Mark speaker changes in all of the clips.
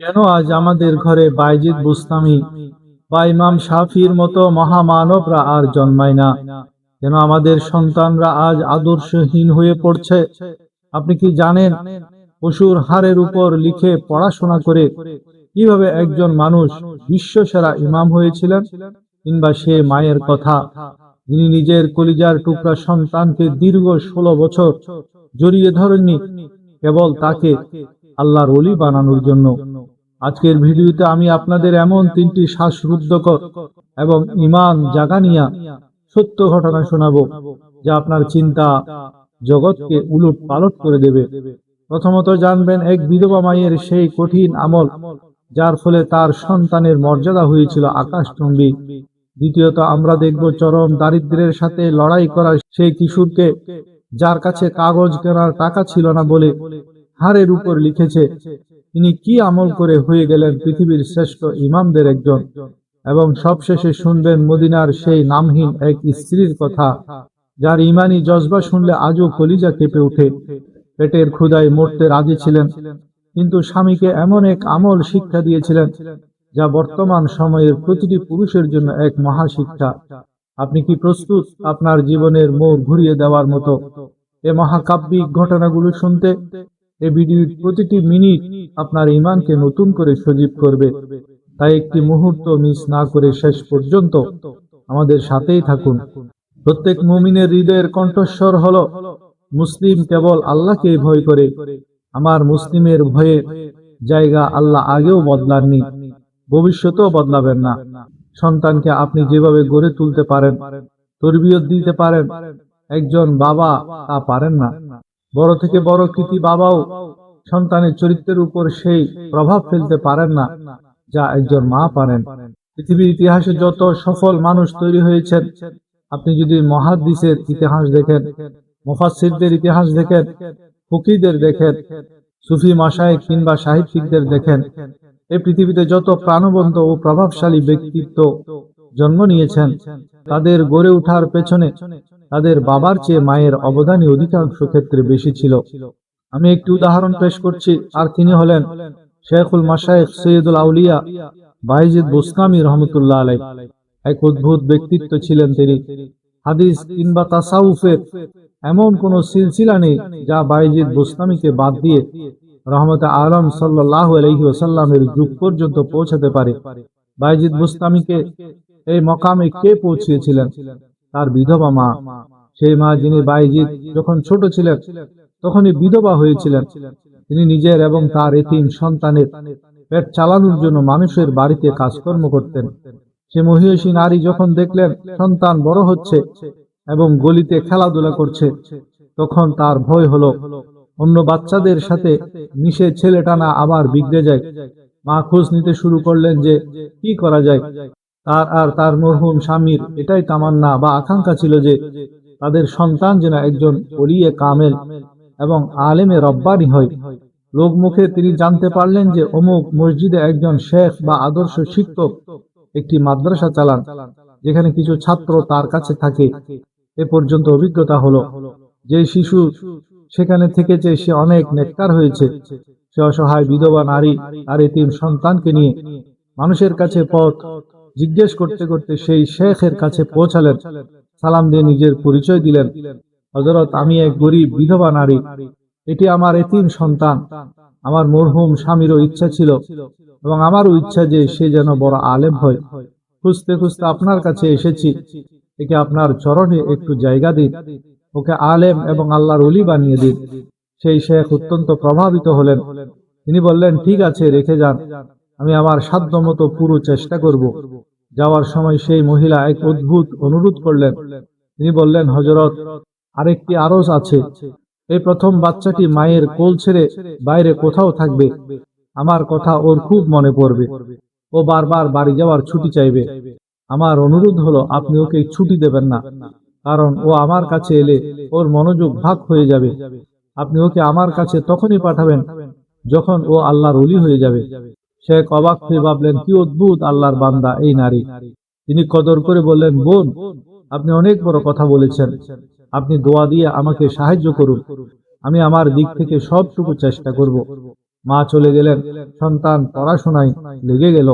Speaker 1: কেন আজ আমাদের ঘরে বাইজিদ বুস্তামি বা ইমাম শাফির মতো মহামানবরা আর জন্মায় না? কেন আমাদের সন্তানরা আজ আদর্শহীন হয়ে পড়ছে? আপনি কি জানেন পশুর হাড়ের উপর লিখে পড়াশোনা করে কিভাবে একজন মানুষ বিশ্বসেরা ইমাম হয়েছিলেন? কিংবা সে মায়ের কথা, যিনি নিজের কলিজার টুকরা সন্তানকে দীর্ঘ 16 বছর জড়িয়ে ধরেননি কেবল তাকে আল্লাহর ওলি বানানোর জন্য। আজকের ভিডিওতে আমি আপনাদের এমন 3টি শ্বাসরুদ্ধকর এবং ঈমান জাগানিয়া সত্য ঘটনা শোনাবো, যা আপনার চিন্তা জগৎকে উলট পালট করে দেবে। প্রথমত জানবেন এক বিধবা মায়ের সেই কঠিন আমল, যার ফলে তার সন্তানের মর্যাদা হয়েছিল আকাশচুম্বী। দ্বিতীয়ত আমরা দেখব চরম দারিদ্র্যের সাথে লড়াই করা সেই কিশোরকে, যার কাছে কাগজ কেনার টাকা ছিল না বলে হাড়ের উপর লিখেছে তিনি কি আমল করে হয়ে গেলেন পৃথিবীর শ্রেষ্ঠ ইমামদের একজন। এবং সবশেষে শুনবেন মদিনার সেই নামহীন এক স্ত্রীর কথা, যার ইমানি জজবা শুনলে আজও কলিজা কেঁপে ওঠে। পেটের ক্ষুধায় মরতে রাজি ছিলেন, কিন্তু স্বামীকে এমন এক আমল শিক্ষা দিয়েছিলেন যা বর্তমান সময়ের প্রতিটি পুরুষের জন্য এক মহাশিক্ষা। আপনি কি প্রস্তুত আপনার জীবনের মোড় ঘুরিয়ে দেওয়ার মতো এ মহাকাব্যিক ঘটনাগুলো শুনতে? এই ভিডিওর প্রতিটি মিনিট আপনার ঈমানকে নতুন করে সজীব করবে। তাই একটি মুহূর্ত মিস না করে শেষ পর্যন্ত আমাদের সাথেই থাকুন। প্রত্যেক মুমিনের হৃদয়ের কণ্ঠস্বর হলো, মুসলিম কেবল আল্লাহকেই ভয় করে। আমার মুসলিমের ভয়ের জায়গা আল্লাহ আগেও বদলাননি, ভবিষ্যতেও বদলাবেন না। সন্তানকে আপনি যেভাবে গড়ে তুলতে পারেন, তরবিয়ত দিতে পারেন, একজন বাবা তা পারেন না। বড় থেকে বড় কৃতি বাবাও সন্তানের চরিত্রের উপর সেই প্রভাব ফেলতে পারেন না যা একজন মা পারেন। পৃথিবীর ইতিহাসে যত সফল মানুষ তৈরি হয়েছেন, আপনি যদি মুহাদ্দিসের ইতিহাস দেখেন, মুফাসসিরদের ইতিহাস দেখেন, ফকিহদের দেখেন, সুফি মাশায়েখ কিংবা সাহিত্যিকদের দেখেন, এই পৃথিবীতে যত প্রাণবন্ত ও প্রভাবশালী ব্যক্তিত্ব জন্ম নিয়েছেন, তাদের গড়ে ওঠার পেছনে তাদের বাবার চেয়ে মায়ের অবদানই অধিকাংশ ক্ষেত্রে বেশি ছিল। আমি একটি উদাহরণ পেশ করছি, আর তিনি হলেন শেখুল মাশায়েখ সৈয়দুল আউলিয়া বাইজিদ বুস্তামি রহমতুল্লাহ আলাইহ। এক অদ্ভুত ব্যক্তিত্ব ছিলেন তিনি। হাদিস কিংবা তাসাউফের এমন কোন সিলসিলা নেই যা বাইজিদ বুস্তামিকে বাদ দিয়ে রহমতে আলম সাল্লাল্লাহু আলাইহি ওয়াসাল্লামের যুগ পর্যন্ত পৌঁছাতে পারে। বাইজিদ বুস্তামিকে এই মকামে কে পৌঁছিয়েছিলেন? তার বিধবা মা। সেই মা যিনি বাইজিদ যখন ছোট ছিলেন তখনই বিধবা হয়েছিলেন। তিনি নিজের এবং তার এতিম সন্তানের পেট চালানোর জন্য মানুষের বাড়িতে কাজকর্ম করতেন। সে মহিষী নারী যখন দেখলেন সন্তান বড় হচ্ছে এবং গলিতে খেলাধুলা করছে, তখন তার ভয় হলো অন্য বাচ্চাদের সাথে মিশে ছেলেটা না আবার বিগড়ে যায়। মা খোঁজ নিতে শুরু করলেন যে কি করা যায়। তার আর তার মরহুম স্বামীর এটাই তামান্না বা আকাঙ্ক্ষা ছিল যে তাদের সন্তান যেন একজন ওলিয়ে কামেল এবং আলেমে রব্বানি হয়। লোক মুখে তিনি জানতে পারলেন যে অমুক মসজিদে একজন শেখ বা আদর্শ শিক্ষক একটি মাদ্রাসা চালান, যেখানে কিছু ছাত্র তার কাছে থাকে। এ পর্যন্ত অভিজ্ঞতা হলো যে শিশু সেখানে থেকেছে সে অনেক নেককার হয়েছে। সে অসহায় বিধবা নারী আর এতিম সন্তানকে নিয়ে মানুষের কাছে পথ জিজ্ঞেস করতে করতে সেই শেখের কাছে পৌঁছালেন। সালাম দিয়ে নিজের পরিচয় দিলেন, হযরত আমি এক গরিব বিধবা নারী, এটি আমার এতিম সন্তান। আমার মরহুম স্বামীরও ইচ্ছা ছিল এবং আমারও ইচ্ছা যে সে যেন বড় আলেম হয়। খুঁজতে খুঁজতে আপনার কাছে এসেছি, একে আপনার চরণে একটু জায়গা দিন, ওকে আলেম এবং আল্লাহর ওলি বানিয়ে দিন। সেই শেখ অত্যন্ত প্রভাবিত হলেন। তিনি বললেন, ঠিক আছে, রেখে যান, আমি আমার সাধ্য মতো পুরো চেষ্টা করব। যাওয়ার সময় সেই মহিলা এক অদ্ভুত অনুরোধ করলেন। তিনি বললেন, হযরত, আরেকটি আরজ আছে। এই প্রথম বাচ্চাটি মায়ের কোল ছেড়ে বাইরে কোথাও থাকবে। আমার কথা ওর খুব মনে পড়বে, ও বারবার বাড়ি যাওয়ার ছুটি চাইবে। আমার অনুরোধ হলো আপনি ওকে ছুটি দেবেন না, কারণ ও আমার কাছে এলে ওর মনোযোগ ভাগ হয়ে যাবে। আপনি ওকে আমার কাছে তখনই পাঠাবেন যখন ও আল্লাহর ওলি হয়ে যাবে। শেখ অবাক হয়ে ভাবলেন, কি অদ্ভুত আল্লাহর বান্দা এই নারী। তিনি কদর করে বললেন, বোন, আপনি অনেক বড় কথা বলেছেন, আপনি দোয়া দিয়ে আমাকে সাহায্য করুন, আমি আমার দিক থেকে সবটুকু চেষ্টা করব। মা চলে গেলেন, সন্তান পড়াশোনায় লেগে গেল।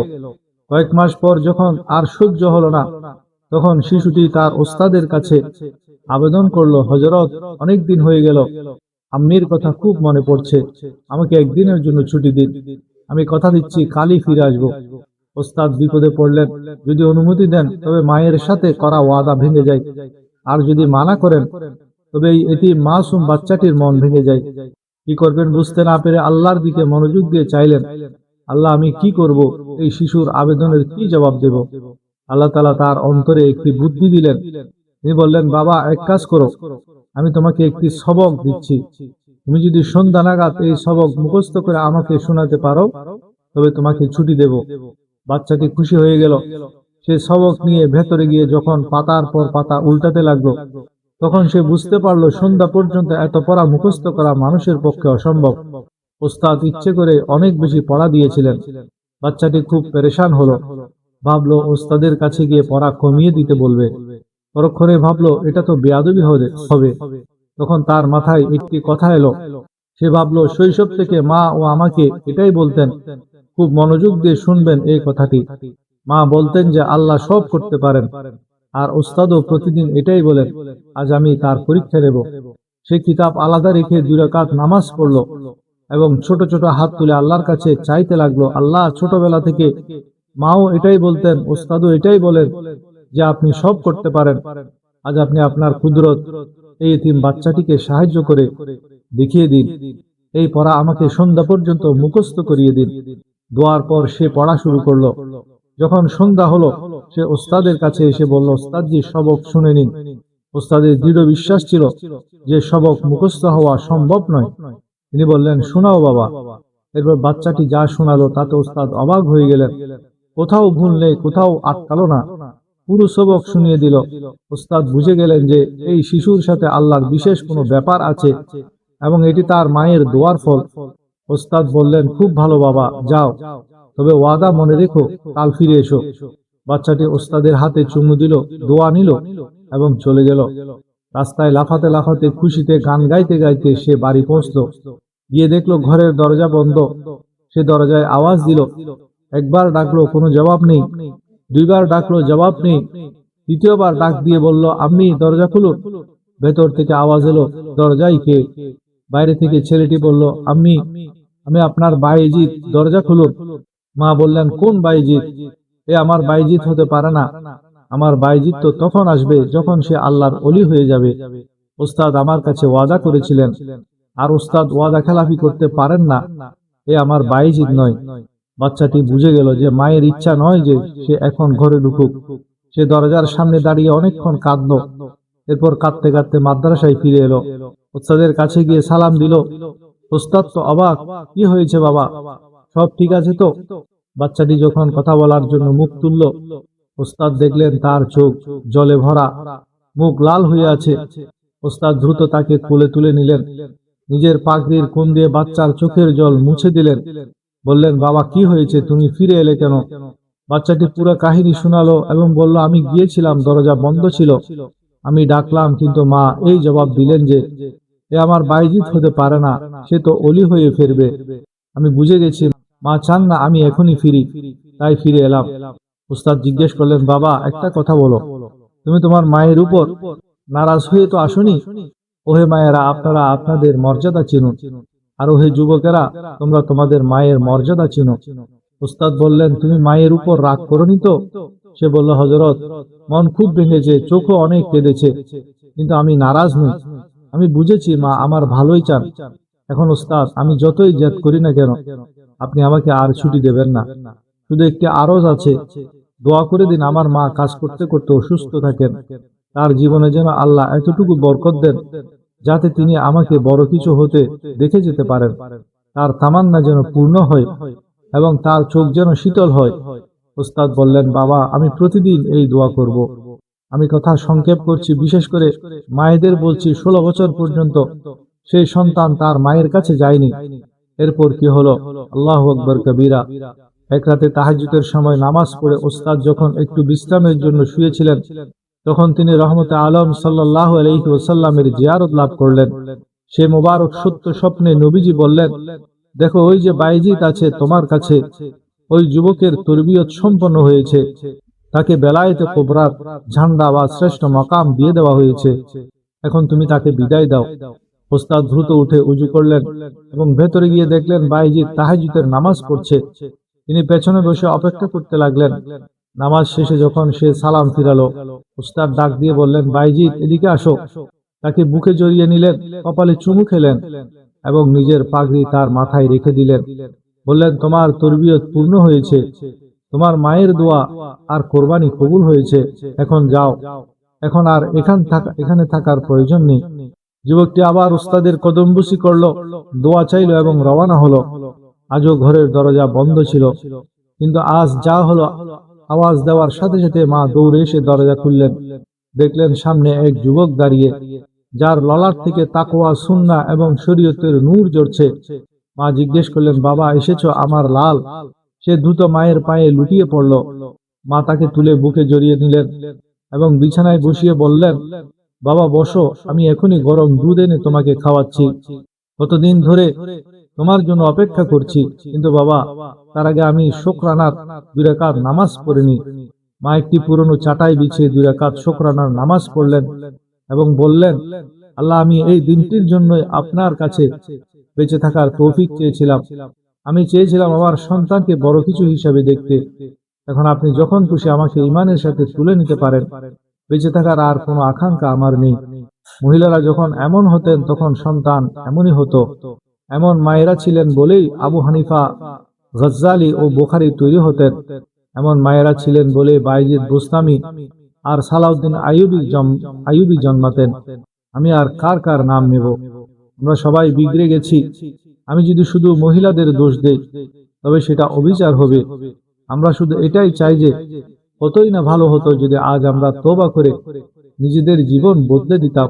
Speaker 1: কয়েক মাস পর যখন আর সহ্য হলো না, তখন শিশুটি তার ওস্তাদের কাছে আবেদন করলো, হযরত, অনেক দিন হয়ে গেল, আম্মির কথা খুব মনে পড়ছে, আমাকে একদিনের জন্য ছুটি দিন, আমি কথা দিচ্ছি কালই ফিরে আসবো। ওস্তাদ বিপদে পড়লেন, যদি অনুমতি দেন তবে মায়ের সাথে করা ওয়াদা ভেঙে যায়, আর যদি মানা করেন তবে এই এতিম মাসুম বাচ্চাটির মন ভেঙে যায়। কি করবেন বুঝতে না পেরে আল্লাহর দিকে মনোযোগ দিয়ে চাইলেন, আল্লাহ, আমি কি করব? এই শিশুর আবেদনের কি জবাব দেব? আল্লাহ তাআলা তার অন্তরে একটি বুদ্ধি দিলেন। তিনি বললেন, বাবা, এক কাজ করো, আমি তোমাকে একটি সবক দিচ্ছি, তুমি যদি সন্ধ্যা নাগাদ এই সবক মুখস্থ করে আমাকে শোনাতে পারো তবে তোমাকে ছুটি দেব। বাচ্চাটি খুশি হয়ে গেল। সে সবক নিয়ে ভেতরে গিয়ে যখন পাতার পর পাতা উল্টাতে লাগলো, তখন সে বুঝতে পারলো সন্ধ্যা পর্যন্ত এত পড়া মুখস্থ করা মানুষের পক্ষে অসম্ভব। ওস্তাদ ইচ্ছে করে অনেক বেশি পড়া দিয়েছিলেন। বাচ্চাটি খুব পেরেশান হলো, ভাবলো ওস্তাদের কাছে গিয়ে পড়া কমিয়ে দিতে বলবে। পরক্ষণে ভাবলো এটা তো বেয়াদবি হবে। তখন তার মাথায় একটি কথা এলো। সে ভাবলো শৈশব থেকে মা ও আমাকে এটাই বলতেন, খুব মনোযোগ দিয়ে শুনবেন এই কথাটি। মা বলতেন যে আল্লাহ সব করতে পারেন, আর ওস্তাদও প্রতিদিন এটাই বলেন, আজ আমি তার পরীক্ষা নেব। সে কিতাব আলাদা রেখে 2 রাকাত নামাজ পড়লো এবং ছোট ছোট হাত তুলে আল্লাহর কাছে চাইতে লাগলো, আল্লাহ, ছোটবেলা থেকে মাও এটাই বলতেন, ওস্তাদও এটাই বলেন যে আপনি সব করতে পারেন, আজ আপনি আপনার কুদরত এই এতিম বাচ্চাটিকে সাহায্য করে দেখিয়ে দিন, এই পড়া আমাকে সন্ধ্যা পর্যন্ত মুখস্থ করিয়ে দিন। দোয়ার পর সে পড়া শুরু করলো। যখন সন্ধ্যা হলো, সে ওস্তাদের কাছে এসে বলল, ওস্তাদজি, সবক শুনে নিন। ওস্তাদের দৃঢ় বিশ্বাস ছিল যে সবক মুখস্থ হওয়া সম্ভব নয়। তিনি বললেন, শোনাও বাবা। এরপর বাচ্চাটি যা শোনালো তাতে ওস্তাদ অবাক হয়ে গেলেন। কোথাও ভুল নেই, কোথাও আটকালো না, পুরো সবক শুনিয়ে দিল। ওস্তাদ বুঝে গেলেন যে এই শিশুর সাথে আল্লাহর বিশেষ কোনো ব্যাপার আছে এবং এটি তার মায়ের দোয়ার ফল। ওস্তাদ বললেন, খুব ভালো বাবা, যাও, তবে ওয়াদা মনে রেখো, কাল ফিরে এসো। বাচ্চাটি ওস্তাদের হাতে চুমু দিল, দোয়া নিল এবং চলে গেল। রাস্তায় লাফাতে লাফাতে খুশিতে গান গাইতে গাইতে সে বাড়ি পৌঁছলো। গিয়ে দেখলো ঘরের দরজা বন্ধ। সে দরজায় আওয়াজ দিল, একবার ডাকলো, কোনো জবাব নেই। 2 বার ডাকলো, জবাব নেই। 3য় বার ডাক দিয়ে বলল, আম্মি, দরজা খুলুন। ভেতর থেকে আওয়াজ এলো, দরজায় কে? বাইরে থেকে ছেলেটি বলল, আম্মি, আমি আপনার বাইজিৎ, দরজা খুলুন। মা বললেন, কোন বাইজিৎ? এ আমার বাইজিৎ হতে পারে না। আমার বাইজিৎ তো তখন আসবে যখন সে আল্লাহর ওলি হয়ে যাবে। ওস্তাদ আমার কাছে ওয়াদা করেছিলেন, আর ওস্তাদ ওয়াদা খেলাফি করতে পারেন না। এ আমার বাইজিৎ নয়। বাচ্চাটি বুঝে গেল যে মায়ের ইচ্ছা নয় যে সে এখন ঘরে ঢুকুক। সে দরজার সামনে দাঁড়িয়ে অনেকক্ষণ কাঁদল। এরপর কাঁদতে কাঁদতে মাদ্রাসায় ফিরে এলো। ওস্তাদের কাছে গিয়ে সালাম দিল। ওস্তাদ তো অবাক, কি হয়েছে বাবা, সব ঠিক আছে তো? বাচ্চাটি যখন কথা বলার জন্য মুখ তুলল, ওস্তাদ দেখলেন তার চোখ জলে ভরা, মুখ লাল হয়ে আছে। ওস্তাদ দ্রুত তাকে কোলে তুলে নিলেন, নিজের পাগড়ির কোণ দিয়ে বাচ্চার চোখের জল মুছে দিলেন। বললেন, বাবা, কি হয়েছে, তুমি ফিরে এলে কেন? বাচ্চাটি পুরো কাহিনী শোনালো এবং বলল, আমি গিয়েছিলাম, দরজা বন্ধ ছিল, আমি ডাকলাম, কিন্তু মা এই জবাব দিলেন যে এ আমার বাইজিৎ হতে পারে না, সে তো ওলি হয়ে ফিরবে। আমি বুঝে গেছি মা চান না আমি এখনই ফিরি, তাই ফিরে এলাম। উস্তাদ জিজ্ঞেস করলেন, বাবা, একটা কথা বলো, তুমি তোমার মায়ের উপর নারাজ হয়ে তো আসনি? ওহে মায়েরা, আপনারা আপনাদের মর্যাদা চিনুন, আর ওহে যুবকেরা, তোমরা তোমাদের মায়ের মর্যাদা চিনো। উস্তাদ বললেন, তুমি মায়ের উপর রাগ করনি তো? সে বলল, হযরত, মন খুব ভেঙেছে, চোখও অনেক কেঁদেছে, কিন্তু আমি নারাজ নই। আমি বুঝেছি মা আমার ভালোই চান। এখন উস্তাদ, আমি যতই জেদ করি না কেন, আপনি আমাকে আর ছুটি দেবেন না। শুধু একটি আরজ আছে, দোয়া করে দিন আমার মা কাজ করতে করতে অসুস্থ থাকেন, তার জীবনে যেন আল্লাহ এতটুকু বরকত দেন যাতে তিনি আমাকে বড় কিছু হতে দেখে যেতে পারেন, তার তামান্না যেন পূর্ণ হয় এবং তার চোখ যেন শীতল হয়। উস্তাদ বললেন, বাবা, আমি প্রতিদিন এই দোয়া করব। আমি কথা সংক্ষেপ করছি, বিশেষ করে মায়েদের বলছি, 16 বছর পর্যন্ত সেই সন্তান তার মায়ের কাছে যায়নি। এরপর কি হলো? আল্লাহু আকবার কবীরা। এক রাতে তাহাজ্জুদের সময় নামাজ পড়ে উস্তাদ যখন একটু বিশ্রামের জন্য শুয়েছিলেন, তখন তিনি রহমতে আলম সাল্লাল্লাহু আলাইহি ওয়াসাল্লামের জিয়ারত লাভ করলেন। সে মোবারক সত্য স্বপ্নে নবীজি বললেন, দেখো ওই যে বাইজিত আছে তোমার কাছে, ওই যুবকের তরবিয়ত সম্পন্ন হয়েছে, তাকে বেলায়েতে কুবরার ঝান্ডা বা শ্রেষ্ঠ মাকাম দিয়ে দেওয়া হয়েছে, এখন তুমি তাকে বিদায় দাও। ওস্তাদ দ্রুত উঠে উজু করলেন এবং ভেতরে গিয়ে দেখলেন বাইজিদ তাহাজ্জুদের নামাজ পড়ছে। তিনি পেছনে বসে অপেক্ষা করতে লাগলেন। নামাজ শেষে যখন সে সালাম ফিরালো, ওস্তাদ ডাক দিয়ে বললেন, বাইজিদ এদিকে আসো। তাকে বুকে জড়িয়ে নিলেন, কপালে চুমু খেলেন এবং নিজের পাগড়ি তার মাথায় রেখে দিলেন। বললেন, তোমার তরবিয়ত পূর্ণ হয়েছে, তোমার মায়ের দোয়া আর কোরবানি কবুল হয়েছে, এখন যাও, এখন আর এখানে থাকার প্রয়োজন নেই। যুবকটি আবার উস্তাদের কদমবুসি করলো, দোয়া চাইল এবং রওনা হলো। আজও ঘরের দরজা বন্ধ ছিল, কিন্তু আজ যা হলো, আওয়াজ দেওয়ার সাথে সাথে মা দৌড়ে এসে দরজা খুললেন। দেখলেন সামনে এক যুবক দাঁড়িয়ে, যার ললাট থেকে তাকওয়া, সুন্নাহ এবং শরীয়তের নূর ঝরছে। মা জিজ্ঞেস করলেন, বাবা এসেছো আমার লাল? সে দ্রুত মায়ের পায়ে লুটিয়ে পড়ল। মা তাকে তুলে বুকে জড়িয়ে নিলেন এবং বিছানায় বসিয়ে বললেন, বাবা বসো, আমি এখনই গরম দুধ এনে তোমাকে খাওয়াচ্ছি। কতদিন ধরে তোমার জন্য অপেক্ষা করছি, কিন্তু বাবা তার আগে আমি শুকরানার 2 রাকাত নামাজ পড়িনি। মা একটি পুরনো চাটাই বিছিয়ে 2 রাকাত শুকরানার নামাজ পড়লেন এবং বললেন, আল্লাহ, আমি এই দিনটির জন্য আপনার কাছে বেঁচে থাকার তৌফিক চেয়েছিলাম। আমি চেয়েছিলাম আমার সন্তানকে বড় কিছু হিসাবে দেখতে। এখন আপনি যখন খুশি আমাকে ঈমানের সাথে তুলে নিতে পারেন। বেঁচে থাকার আর কোনো আকাঙ্ক্ষা আমার নেই। মহিলারা যখন এমন হতেন তখন সন্তান এমনই হতো। এমন মায়েরা ছিলেন বলেই আবু হানিফা, গজ্জালি ও বুখারী তৈরি হতেন। এমন মায়েরা ছিলেন বলে বাইজিদ বুস্তামি আর সালাউদ্দিন আইয়ুবী জন্মাতেন। আমি আর কার কার নাম নেব? আমরা সবাই বিগড়ে গেছি। আমি যদি শুধু মহিলাদের দোষ দেই তবে সেটা অবিচার হবে। আমরা শুধু এটাই চাই যে কতই না ভালো হতো যদি আজ আমরা তওবা করে নিজেদের জীবন বদলে দিতাম।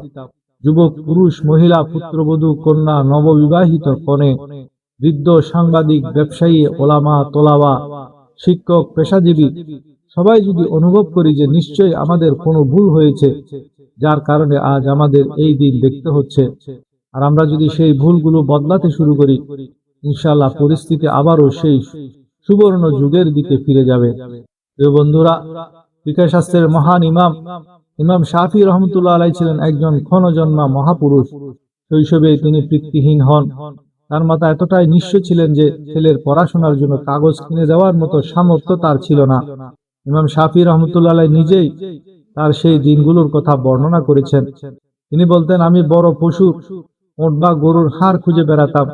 Speaker 1: যুবক, পুরুষ, মহিলা, পুত্রবধূ, কন্যা, নববিবাহিত কনে, বৃদ্ধ, সাংবাদিক, ব্যবসায়ী, ওলামা, তোলাবা, শিক্ষক, পেশাজীবী, সবাই যদি অনুভব করি যে নিশ্চয়ই আমাদের কোনো ভুল হয়েছে যার কারণে আজ আমাদের এই দিন দেখতে হচ্ছে, আর আমরা যদি সেই ভুলগুলো বদলাতে শুরু করি, ইনশাআল্লাহ পরিস্থিতি আবারও সেই সুবর্ণ যুগের দিকে ফিরে যাবে। প্রিয় বন্ধুরা, ফিকহ শাস্ত্রের মহান ইমাম শাফি রহমতুল্লাহ আলাইহি ছিলেন একজন ক্ষণজন্মা মহাপুরুষ। শৈশবে তিনি পিতৃহীন হন। তার মাতা এতটাই নিঃস্ব ছিলেন যে ছেলের পড়াশোনার জন্য কাগজ কিনে দেওয়ার মতো সামর্থ্য তার ছিল না। ইমাম শাফি রহমতুল্লাহ আলাইহি নিজেই তার সেই দিনগুলোর কথা বর্ণনা করেছেন। তিনি বলতেন, আমি বড় পশুর, ওট বা গরুর হাড় খুঁজে বেড়াতাম।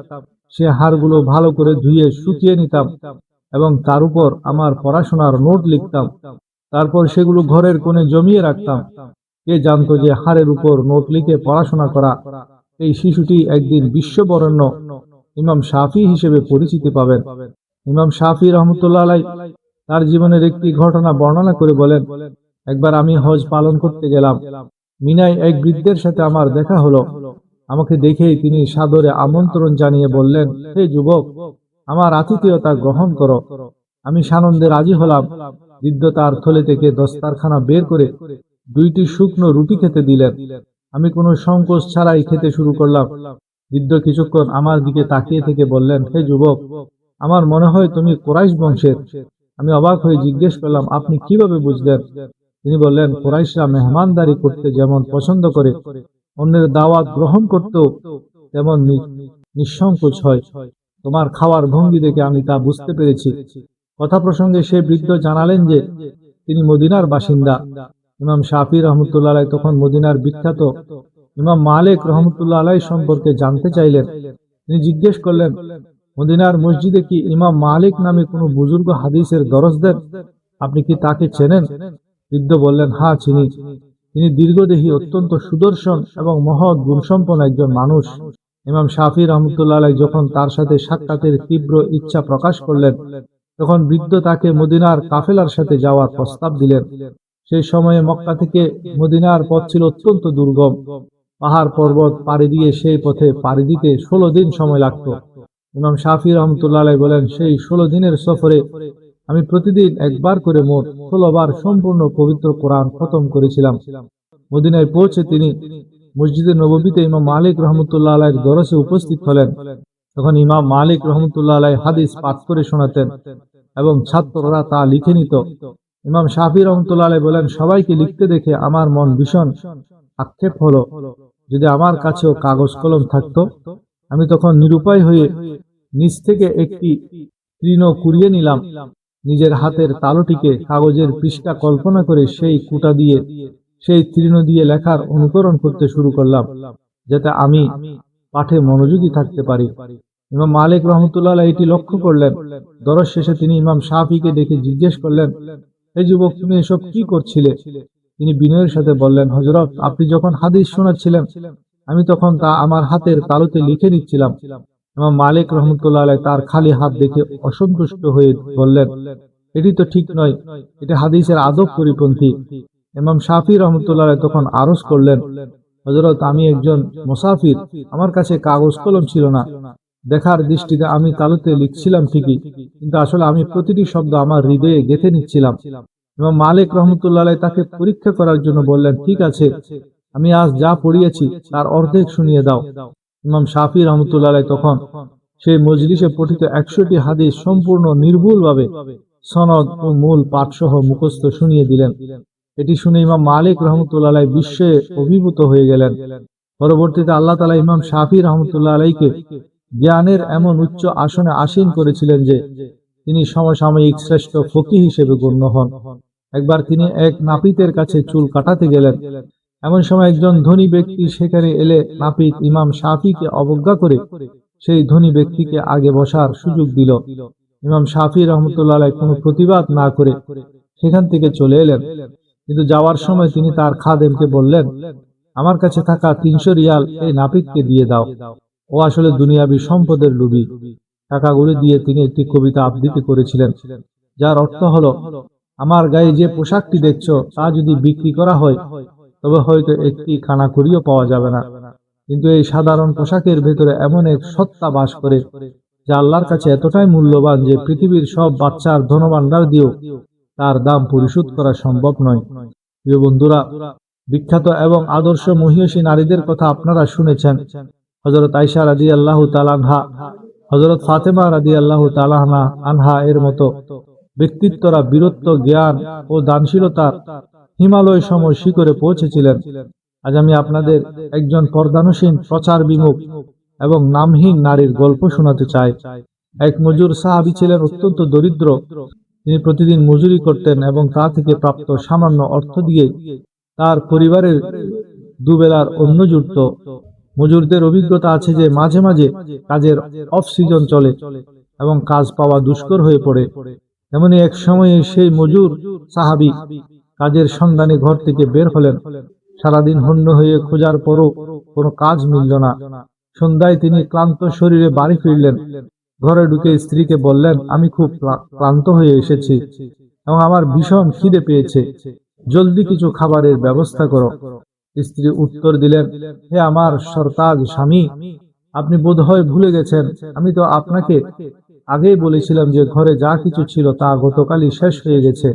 Speaker 1: সে হাড়গুলো ভালো করে ধুয়ে শুকিয়ে নিতাম এবং তার উপর আমার পড়াশোনার নোট লিখতাম। তারপর সেগুলো ঘরের কোণে জমিয়ে রাখতাম। কে জানতো যে হাড়ের উপর নোট লিখে পড়াশোনা করা এই শিশুটি একদিন বিশ্ববরেণ্য ইমাম শাফি হিসেবে পরিচিতি পাবেন। ইমাম শাফি রহমতুল্লাহ আলাইহি তার জীবনের একটি ঘটনা বর্ণনা করে বলেন, একবার আমি হজ পালন করতে গেলাম। মিনায় এক বৃদ্ধের সাথে আমার দেখা হলো। আমাকে দেখেই তিনি সাদরে আমন্ত্রণ জানিয়ে বললেন, হে যুবক, আমার আতিথেয়তা গ্রহণ করো। আমি সানন্দে রাজি হলাম। বৃদ্ধ তার থলে থেকে দস্তারখানা বের করে 2টি শুকনো রুটি খেতে দিলেন। আমি কোনো সংকোচ ছাড়াই খেতে শুরু করলাম। বৃদ্ধ কিছুক্ষণ আমার দিকে তাকিয়ে থেকে বললেন, হে যুবক, আমার মনে হয় তুমি কুরাইশ বংশের। আমি অবাক হয়ে জিজ্ঞেস করলাম, আপনি কিভাবে বুঝলেন? তিনি বললেন, কুরাইশরা মেহমানদারি করতে যেমন পছন্দ করে, অন্যের দাওয়াত গ্রহণ করতেও তেমন নিঃসংকোচ হয়। তোমার খাওয়ার ভঙ্গি দেখে আমি তা বুঝতে পেরেছি। কথা প্রসঙ্গে সে বৃদ্ধ জানালেন যে তিনি মদিনার বাসিন্দা। ইমাম শাফি রহমতুল্লাহ আলাইহি তখন মদিনার বিখ্যাত ইমাম মালিক রহমতুল্লাহ আলাইহি সম্পর্কে জানতে চাইলেন। তিনি জিজ্ঞেস করলেন, মদিনার মসজিদে কি ইমাম মালিক নামে কোনো বুজুর্গ হাদিসের দরস দেন? আপনি কি তাকে চেনেন? বৃদ্ধ বললেন, হ্যাঁ চিনি। তিনি দীর্ঘদেহী, অত্যন্ত সুদর্শন এবং মহৎ গুণসম্পন্ন একজন মানুষ। ইমাম শাফি রহমতুল্লাহ আলাইহি যখন তার সাথে সাক্ষাতের তীব্র ইচ্ছা প্রকাশ করলেন, তখন বৃদ্ধ তাকে মদিনার কাফেলার সাথে যাওয়ার প্রস্তাব দিলেন। সেই সময়ে মক্কা থেকে মদিনার পথ ছিল অত্যন্ত দুর্গম। পাহাড় পর্বত পাড়ি দিয়ে সেই পথে পাড়ি দিতে 16 দিন সময় লাগত। ইমাম শাফি রহমতুল্লাহ আলাইহি বলেন, সেই 16 দিনের সফরে আমি প্রতিদিন একবার করে মোট 16 বার সম্পূর্ণ পবিত্র কোরআন খতম করেছিলাম। মদিনায় পৌঁছে তিনি মসজিদে নববীতে ইমাম মালিক রহমতুল্লাহ আলাইহির দরসে উপস্থিত হলেন। তখন ইমাম মালিক রহমতুল্লাহ আলাইহি হাদিস পাঠ করে শোনাতেন এবং ছাত্ররা তা লিখে নিত। ইমাম শাফি রহমতুল্লাহ আলাইহি বলেন, সবাইকে লিখতে দেখে আমার মন ভীষণ আক্ষেপ হলো। যদি আমার কাছেও কাগজ কলম থাকতো, আমি তখন নিরুপায় হয়ে নিচ থেকে একটি তৃণ কুড়িয়ে নিলাম, নিজের হাতের তালুটিকে কাগজের পৃষ্ঠা কল্পনা করে সেই কুটা দিয়ে সেই তৃণ দিয়ে লেখার অনুকরণ করতে শুরু করলাম, যাতে আমি পাঠে মনোযোগী থাকতে পারি। ইমাম মালিক রহমতুল্লাহ আলাইহি এটি লক্ষ্য করলেন। দরস শেষে তিনি ইমাম শাফিকে ডেকে জিজ্ঞেস করলেন, এই যুবক, তুমি এসব কি করছিলে? তিনি বিনয়ের সাথে বললেন, হযরত, আপনি যখন হাদিস শোনাচ্ছিলেন, আমি তখন তা আমার হাতের তালুতে লিখে নিচ্ছিলাম। ইমাম মালিক রহমতুল্লাহ আলাইহি তার খালি হাত দেখে অসন্তুষ্ট হয়ে বললেন, এটি তো ঠিক নয়, এটা হাদিসের আদব পরিপন্থী। ইমাম শাফি রহমতুল্লাহ আলাইহি তখন আরজ করলেন, হযরত, আমি একজন মুসাফির, আমার কাছে কাগজ কলম ছিল না। দেখার দৃষ্টিতে আমি তালুতে লিখছিলাম ঠিকই, কিন্তু আসলে আমি প্রতিটি শব্দ আমার হৃদয়ে গেঁথে নিচ্ছিলাম। ইমাম মালিক রহমতুল্লাহ আলাইহি তাকে পরীক্ষা করার জন্য বললেন, ঠিক আছে, আমি আজ যা পড়িয়েছি তার অর্ধেক শুনিয়ে দাও। ইমাম শাফি রহমতুল্লাহ আলাইহি তখন সেই মজলিসে পঠিত 100টি হাদিস সম্পূর্ণ নির্ভুলভাবে সনদ ও মূল পাঠসহ মুখস্থ শুনিয়ে দিলেন। এটি শুনে ইমাম মালিক রহমতুল্লাহ আলাইহি বিস্ময়ে অভিভূত হয়ে গেলেন। পরবর্তীতে আল্লাহ তাআলা ইমাম শাফি রহমতুল্লাহ আলাইহিকে জ্ঞানের এমন উচ্চ আসনে আসীন করেছিলেন যে তিনি সমসাময়িক শ্রেষ্ঠ ফকিহ হিসেবে গণ্য হন। একবার তিনি এক নাপিতের কাছে চুল কাটাতে গেলেন। এমন সময় একজন ধনী ব্যক্তি সেখানে এলে নাপিত ইমাম শাফিকে অবজ্ঞা করে সেই ধনী ব্যক্তিকে আগে বসার সুযোগ দিল। ইমাম শাফি রহমতুল্লাহ আলাইহি কোনো প্রতিবাদ না করে সেখান থেকে চলে এলেন। কিন্তু যাওয়ার সময় তিনি তার খাদেমকে বললেন, আমার কাছে থাকা 300 রিয়াল এই নাপিতকে দিয়ে দাও, ও আসলে দুনিয়াবী সম্পদের লোভী। টাকাগুলি দিয়ে তিনি একটি কবিতা আবৃত্তি করেছিলেন, যার অর্থ হলো, আমার গায়ে যে পোশাকটি দেখছো তা যদি বিক্রি করা হয় তবে হয়তো একটি কানাকড়িও পাওয়া যাবে না, কিন্তু এই সাধারণ পোশাকের ভেতরে এমন এক সত্তা বাস করে যা আল্লাহর কাছে এতটাই মূল্যবান যে পৃথিবীর সব বাচ্চার ধনভাণ্ডার দিয়েও তার দাম পরিশোধ করা সম্ভব নয়। প্রিয় বন্ধুরা, বিখ্যাত এবং আদর্শ মহিয়সী নারীদের কথা আপনারা শুনেছেন। হযরত আয়েশা রাদিয়াল্লাহু তাআলা আনহা, হযরত ফাতেমা রাদিয়াল্লাহু তাআলা আনহা এর মতো ব্যক্তিত্বরা বীরত্ব, জ্ঞান ও দানশীলতার হিমালয় সম শিখরে পৌঁছেছিলেন। আজ আমি আপনাদের একজন পর্দানুসীন, প্রচার বিমুখ এবং নামহীন নারীর গল্প শোনাতে চাই। এক মজুর সাহাবী ছিলেন অত্যন্ত দরিদ্র। তিনি প্রতিদিন মজুরি করতেন এবং তা থেকে প্রাপ্ত সামান্য অর্থ দিয়ে তার পরিবারের দুবেলার অন্ন জুটত। মজুরদের অভিজ্ঞতা আছে যে মাঝে মাঝে কাজের অফ সিজন চলে এবং কাজ পাওয়া দুষ্কর হয়ে পড়ে। এমনই এক সময়ে সেই মজুর সাহাবী কাজের সন্ধানে ঘর থেকে বের হলেন। সারাদিন হন্য হয়ে খোঁজার পরও কোনো কাজ মিলল না। সন্ধ্যায় তিনি ক্লান্ত শরীরে বাড়ি ফিরলেন। ঘরে ঢুকে স্ত্রীকে বললেন, আমি খুব ক্লান্ত হয়ে এসেছি এবং আমার ভীষণ খিদে পেয়েছে, জলদি কিছু খাবারের ব্যবস্থা করো। স্ত্রী উত্তর দিলেন, হে আমার সরতাজ স্বামী, আপনি বোধহয় ভুলে গেছেন, আমি তো আপনাকে আগেই বলেছিলাম যে ঘরে যা কিছু ছিল তা গতকালই শেষ হয়ে গেছে।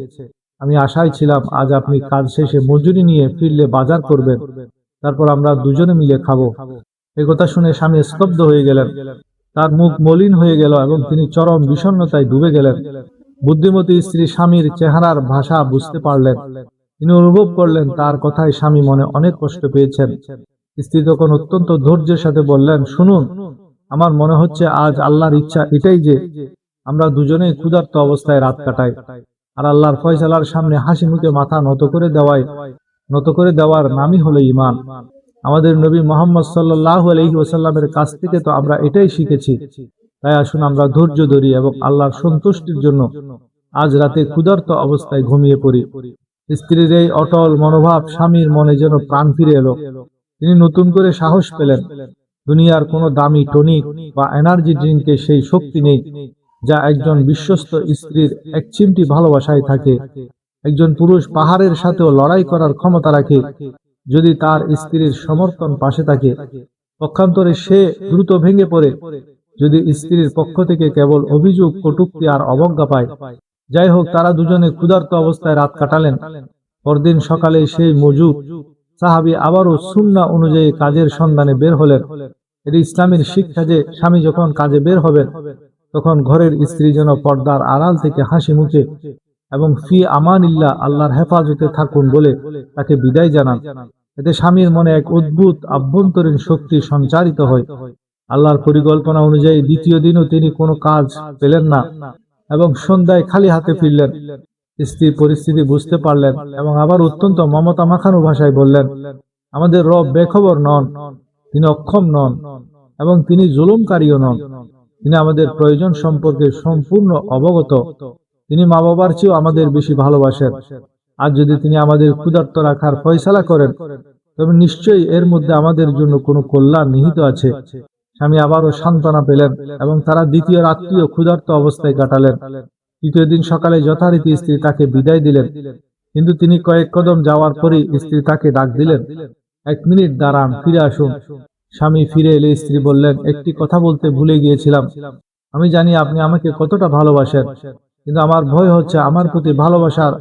Speaker 1: আমি আশায় ছিলাম আজ আপনি কাজ শেষে মজুরি নিয়ে ফিরলে বাজার করবেন, তারপর আমরা দুজনে মিলে খাবো। এই কথা শুনে স্বামী স্তব্ধ হয়ে গেলেন। তার মুখ মলিন হয়ে গেল এবং তিনি চরম বিষণ্ণতায় ডুবে গেলেন। বুদ্ধিমতী স্ত্রী স্বামীর চেহারার ভাষা বুঝতে পারলেন। তিনি অনুভব করলেন তার কথায় স্বামী মনে অনেক কষ্ট পেয়েছেন। স্ত্রী তখন অত্যন্ত ধৈর্যের সাথে বললেন, শুনুন, আমার মনে হচ্ছে আজ আল্লাহর ইচ্ছা এটাই যে আমরা দুজনেই ক্ষুধার্ত অবস্থায় রাত কাটাই, আর আল্লাহর ফয়সালার সামনে হাসি মুখে মাথা নত করে দেওয়ার নামই হলো ঈমান। আমাদের নবী মুহাম্মদ সাল্লাল্লাহু আলাইহি ওয়াসাল্লামের কাছ থেকে তো আমরা এটাই শিখেছি। তাই আসুন আমরা ধৈর্য ধরি এবং আল্লাহর সন্তুষ্টির জন্য আজ রাতে ক্ষুধার্ত অবস্থায় ঘুমিয়ে পড়ি। স্ত্রীর এই অটল মনোভাব স্বামীর মনে যেন প্রাণ ফিরে এলো। তিনি নতুন করে সাহস পেলেন। দুনিয়ার কোনো দামি টনিক বা এনার্জি ড্রিঙ্কে সেই শক্তি নেই যা একজন বিশ্বস্ত স্ত্রীর এক চিমটি ভালোবাসায় থাকে। একজন পুরুষ পাহাড়ের সাথেও লড়াই করার ক্ষমতা রাখে যদি তার স্ত্রীর সমর্থন পাশে থাকে। পক্ষান্তরে সে দ্রুত ভেঙে পড়ে যদি স্ত্রীর পক্ষ থেকে কেবল অভিযোগ, কটূক্তি আর অবজ্ঞা পায়। যাই হোক, তারা দুজনে ক্ষুধার্ত অবস্থায় রাত কাটালেন। পরদিন সকালে সেই মজুর সাহাবী আবারও সুন্নাহ অনুযায়ী কাজের সন্ধানে বের হলেন। এটি ইসলামের শিক্ষা যে স্বামী যখন কাজে বের হবেন তখন ঘরের স্ত্রী যেন পর্দার আড়াল থেকে হাসি মুখে এবং ফি আমানিল্লাহ আল্লাহর হেফাজতে থাকুন বলে তাকে বিদায় জানান। এতে স্বামীর মনে এক অদ্ভুত আভ্যন্তরীণ শক্তি সঞ্চারিত হয়। আল্লাহর পরিকল্পনা অনুযায়ী দ্বিতীয় দিনও তিনি কোনো কাজ পেলেন না এবং সন্ধ্যায় খালি হাতে ফিরলেন। স্ত্রী পরিস্থিতি বুঝতে পারলেন এবং আবার অত্যন্ত মমতা মাখানো ভাষায় বললেন, আমাদের রব বেখবর নন, তিনি অক্ষম নন এবং তিনি জুলুমকারীও নন। তিনি আমাদের প্রয়োজন সম্পর্কে সম্পূর্ণ অবগত। তিনি মা বাবার চেয়েও আমাদের বেশি ভালোবাসেন। আর যদি তিনি আমাদের ক্ষুধার্ত রাখার ফয়সালা করেন তবে নিশ্চয়ই এর মধ্যে আমাদের জন্য কোনো কল্যাণ নিহিত আছে। স্বামী আবারও সান্ত্বনা পেলেন এবং তারা দ্বিতীয় রাত্রিও ক্ষুধার্ত অবস্থায় কাটালেন। তৃতীয় দিন সকালে যথারীতি স্ত্রী তাকে বিদায় দিলেন, কিন্তু তিনি কয়েক কদম যাওয়ার পরই স্ত্রী তাকে ডাক দিলেন, 1 মিনিট দাঁড়ান, ফিরে আসুন। স্বামী ফিরে এলে স্ত্রী বললেন, একটি কথা বলতে ভুলে গিয়েছিলাম। আমি জানি আপনি আমাকে কতটা ভালোবাসেন, কিন্তু আমার ভয় হচ্ছে আমার প্রতি ভালোবাসার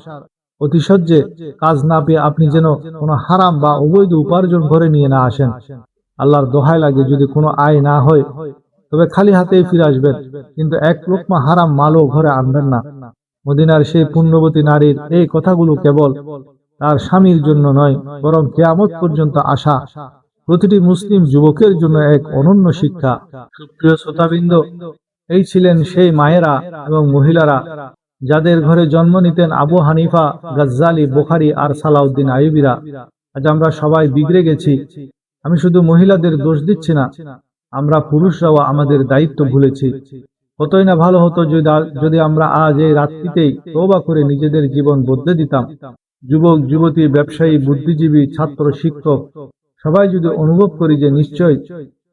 Speaker 1: অতিশয্যে কাজ না পেয়ে আপনি যেন কোনো হারাম বা অবৈধ উপার্জন ঘরে নিয়ে না আসেন। আল্লাহর দোহাই লাগে, যদি কোনো আয় না হয় তবে খালি হাতেই ফিরে আসবেন, কিন্তু এক লোকমা হারাম মালও ঘরে আনবেন না। মদিনার সেই পুণ্যবতী নারীর এই কথাগুলো কেবল তার স্বামীর জন্য নয়, বরং কিয়ামত পর্যন্ত আসা প্রতিটি মুসলিম যুবকের জন্য এক অনন্য শিক্ষা। সুপ্রিয় শ্রোতাবৃন্দ, এই ছিলেন সেই মায়েরা এবং মহিলারা যাদের ঘরে জন্ম নিতেন আবু হানিফা, গাজ্জালি, বুখারী আর সালাউদ্দিন আইয়ুবীরা। আজ আমরা সবাই বিগড়ে গেছি। আমি শুধু মহিলাদের দোষ দিচ্ছি না, আমরা পুরুষরাও আমাদের দায়িত্ব ভুলেছি। কতই না ভালো হতো যদি আমরা আজ এই রাত্রিতেই তওবা করে নিজেদের জীবন বদলে দিতাম। যুবক, যুবতী, ব্যবসায়ী, বুদ্ধিজীবী, ছাত্র, শিক্ষক সবাই যদি অনুভব করি যে নিশ্চয়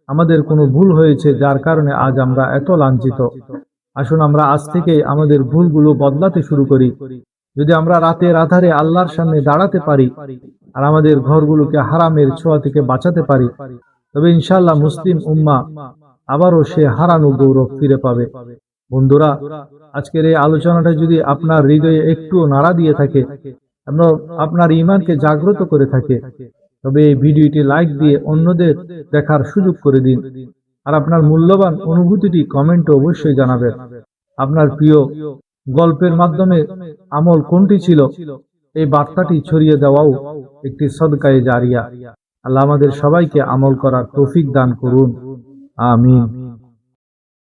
Speaker 1: আমাদের কোনো ভুল হয়েছে যার কারণে আজ আমরা এত লাঞ্ছিত। আসুন আমরা আজ থেকেই আমাদের ভুলগুলো বদলাতে শুরু করি। যদি আমরা রাতের আধারে আল্লাহর সামনে দাঁড়াতে পারি আর আমাদের ঘরগুলোকে হারামের ছোঁয়া থেকে বাঁচাতে পারি, তবে ইনশাআল্লাহ মুসলিম উম্মাহ আবারও সে হারানো গৌরব ফিরে পাবে। বন্ধুরা, আজকের এই আলোচনাটা যদি আপনার হৃদয়ে একটু নাড়া দিয়ে থাকে এবং আপনার ঈমানকে জাগ্রত করে থাকে, তবে এই ভিডিওটি লাইক দিয়ে অন্যদের দেখার সুযোগ করে দিন। আর আপনার মূল্যবান অনুভূতিটি কমেন্টে অবশ্যই জানাবেন। আপনার প্রিয় গল্পের মাধ্যমে আমল কোনটি ছিল, এই বার্তাটি ছড়িয়ে দেওয়াও একটি সদকায়ে জারিয়া। আল্লাহ আমাদের সবাইকে আমল করার তৌফিক দান করুন। আমিন।